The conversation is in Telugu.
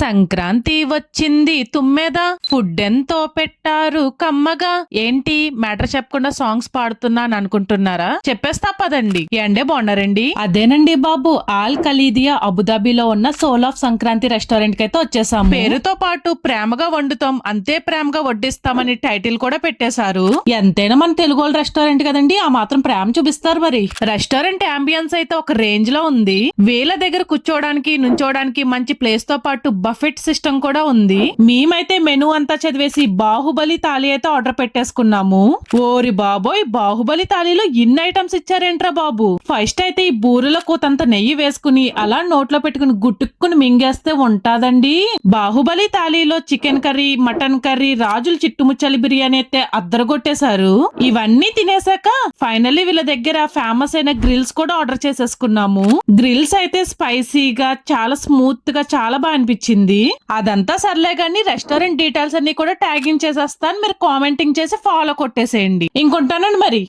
సంక్రాంతి వచ్చింది తుమ్మెద, ఫుడ్ ఎంతో పెట్టారు కమ్మగా. ఏంటి మ్యాటర్ చెప్పకుండా సాంగ్స్ పాడుతున్నా అని అనుకుంటున్నారా? చెప్పేస్తా పదండి. ఎండే బాగున్నారండి? అదేనండి బాబు, ఆల్ ఖలీదియా అబుదాబిలో ఉన్న సోల్ ఆఫ్ సంక్రాంతి రెస్టారెంట్ కి అయితే వచ్చేసాము. పేరుతో పాటు ప్రేమగా వండుతాం, అంతే ప్రేమగా వడ్డిస్తామని టైటిల్ కూడా పెట్టేశారు. ఎంతైనా మన తెలుగు వాళ్ళ రెస్టారెంట్ కదండి, ఆ మాత్రం ప్రేమ చూపిస్తారు మరి. రెస్టారెంట్ అంబియన్స్ అయితే ఒక రేంజ్ లో ఉంది. వేల దగ్గర కూర్చోడానికి నుంచోడానికి మంచి ప్లేస్ తో పాటు బఫెట్ సిస్టమ్ కూడా ఉంది. మేమైతే మెనూ అంతా చదివేసి బాహుబలి తాళి అయితే ఆర్డర్ పెట్టేసుకున్నాము. ఓరి బాబోయ్, బాహుబలి తాళీలో ఇన్ని ఐటమ్స్ ఇచ్చారేంట్రా బాబు. ఫస్ట్ అయితే ఈ బూరెల కూతంత నెయ్యి వేసుకుని అలా నోట్లో పెట్టుకుని గుట్టుక్కుని మింగేస్తే ఉంటాదండి. బాహుబలి తాళీలో చికెన్ కర్రీ, మటన్ కర్రీ, రాజుల చిట్టుముచ్చలి బిర్యానీ అయితే అద్దరగొట్టేశారు. ఇవన్నీ తినేసాక ఫైనల్లీ వీళ్ళ దగ్గర ఫేమస్ అయిన గ్రిల్స్ కూడా ఆర్డర్ చేసేసుకున్నాము. గ్రిల్స్ అయితే స్పైసీగా చాలా స్మూత్ గా చాలా బాగా అనిపించింది. అదంతా సర్లే గానీ రెస్టారెంట్ డీటెయిల్స్ అన్ని కూడా ట్యాగింగ్ చేసేస్తాను, మీరు కామెంటింగ్ చేసి ఫాలో కొట్టేసేయండి. ఇంకొంటానండి మరి.